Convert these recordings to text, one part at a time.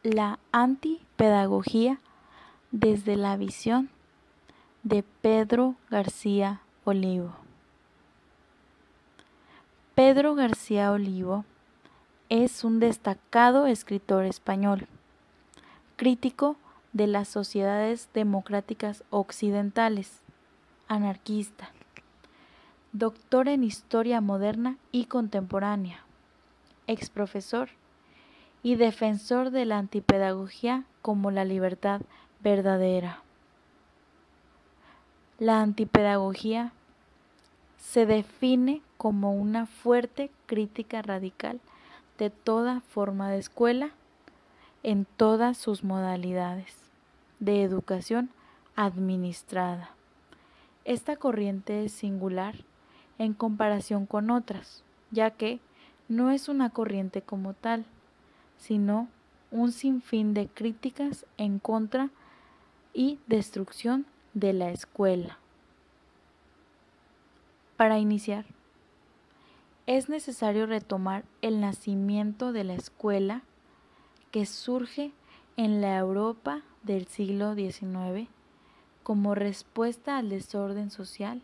La antipedagogía desde la visión de Pedro García Olivo. Pedro García Olivo es un destacado escritor español, crítico de las sociedades democráticas occidentales, anarquista, doctor en Historia Moderna y Contemporánea, exprofesor y defensor de la antipedagogía como la libertad verdadera. La antipedagogía se define como una fuerte crítica radical de toda forma de escuela en todas sus modalidades de educación administrada. Esta corriente es singular en comparación con otras, ya que no es una corriente como tal, sino un sinfín de críticas en contra y destrucción de la escuela. Para iniciar, es necesario retomar el nacimiento de la escuela que surge en la Europa del siglo XIX como respuesta al desorden social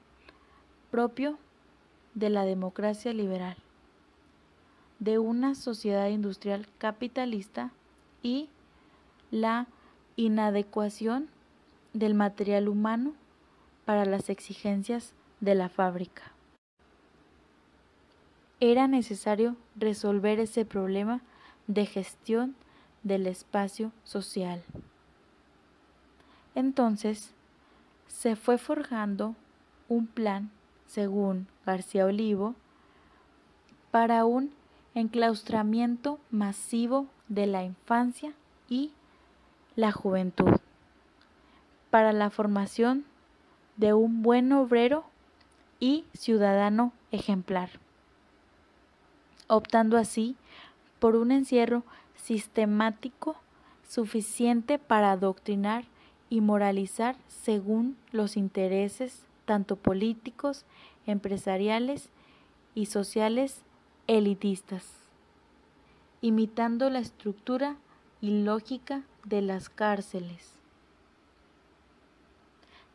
propio de la democracia liberal, de una sociedad industrial capitalista y la inadecuación del material humano para las exigencias de la fábrica. Era necesario resolver ese problema de gestión del espacio social. Entonces, se fue forjando un plan, según García Olivo, para un enclaustramiento masivo de la infancia y la juventud, para la formación de un buen obrero y ciudadano ejemplar, optando así por un encierro sistemático suficiente para adoctrinar y moralizar según los intereses tanto políticos, empresariales y sociales elitistas, imitando la estructura y lógica de las cárceles.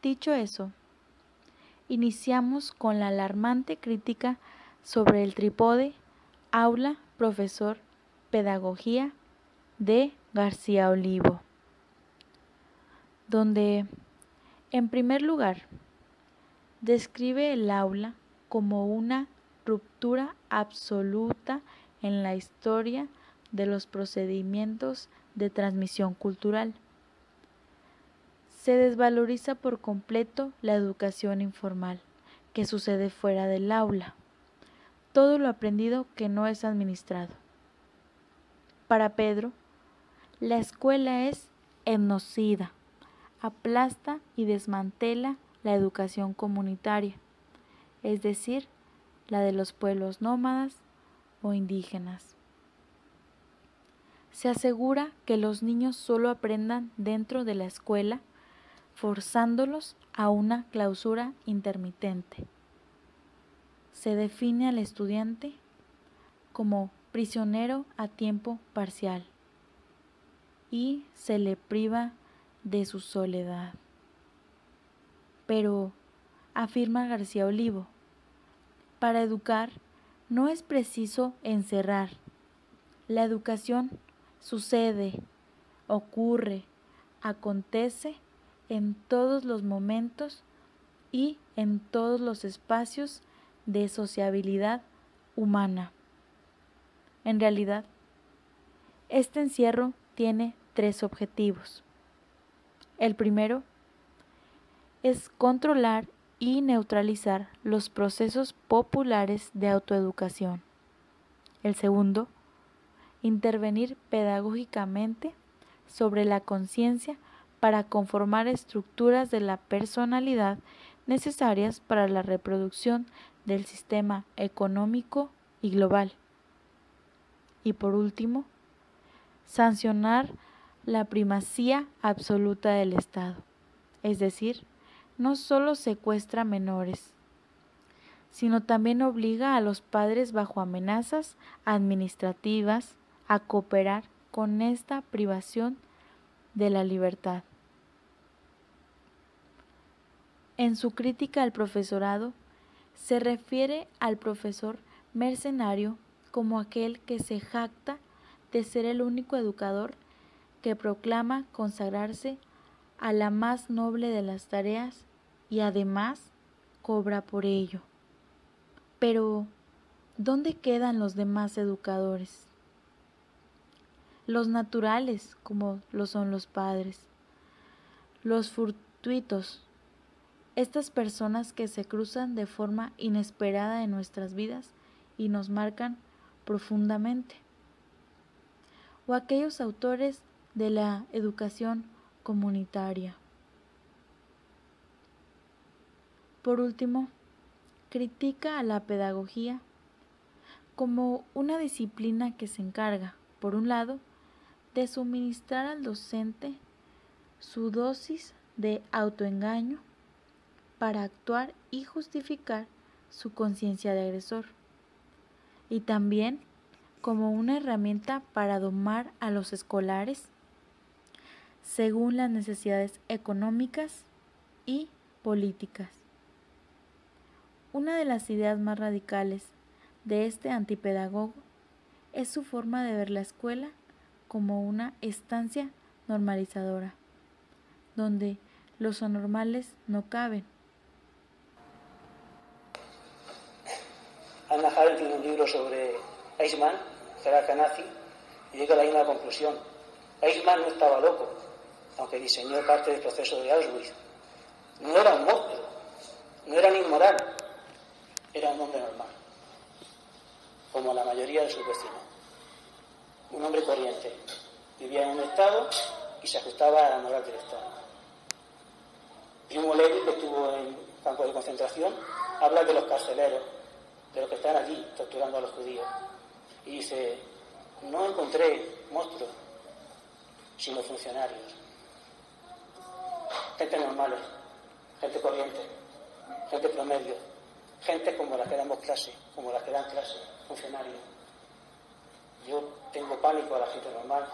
Dicho eso, iniciamos con la alarmante crítica sobre el trípode aula, profesor, pedagogía de García Olivo, donde, en primer lugar, describe el aula como una ruptura absoluta en la historia de los procedimientos de transmisión cultural. Se desvaloriza por completo la educación informal que sucede fuera del aula, todo lo aprendido que no es administrado. Para Pedro, la escuela es etnocida, aplasta y desmantela la educación comunitaria, es decir, la de los pueblos nómadas o indígenas. Se asegura que los niños solo aprendan dentro de la escuela, forzándolos a una clausura intermitente. Se define al estudiante como prisionero a tiempo parcial y se le priva de su soledad. Pero, afirma García Olivo, para educar no es preciso encerrar. La educación sucede, ocurre, acontece en todos los momentos y en todos los espacios de sociabilidad humana. En realidad, este encierro tiene 3 objetivos. El primero es controlar y neutralizar los procesos populares de autoeducación. El segundo, intervenir pedagógicamente sobre la conciencia para conformar estructuras de la personalidad necesarias para la reproducción del sistema económico y global. Y por último, sancionar la primacía absoluta del Estado, es decir, no solo secuestra menores, sino también obliga a los padres bajo amenazas administrativas a cooperar con esta privación de la libertad. En su crítica al profesorado, se refiere al profesor mercenario como aquel que se jacta de ser el único educador que proclama consagrarse a la más noble de las tareas y además cobra por ello. Pero, ¿dónde quedan los demás educadores? Los naturales, como lo son los padres, los fortuitos, estas personas que se cruzan de forma inesperada en nuestras vidas y nos marcan profundamente, o aquellos autores de la educación comunitaria. Por último, critica a la pedagogía como una disciplina que se encarga, por un lado, de suministrar al docente su dosis de autoengaño para actuar y justificar su conciencia de agresor, y también como una herramienta para domar a los escolares según las necesidades económicas y políticas. Una de las ideas más radicales de este antipedagogo es su forma de ver la escuela como una estancia normalizadora, donde los anormales no caben. Hannah Arendt tiene un libro sobre Eichmann, jerarca nazi, y llega a la misma conclusión. Eichmann no estaba loco, aunque diseñó parte del proceso de Auschwitz. No era un monstruo, no era ni inmoral, era un hombre normal, como la mayoría de sus vecinos. Un hombre corriente, vivía en un estado y se ajustaba a la moral del estado. Primo Levi, que estuvo en campos de concentración, habla de los carceleros, de los que están allí torturando a los judíos. Y dice, no encontré monstruos, sino funcionarios. Gente normales, gente corriente, gente promedio, gente como las que damos clase, como las que dan clase, funcionarios. Yo tengo pánico a la gente normal.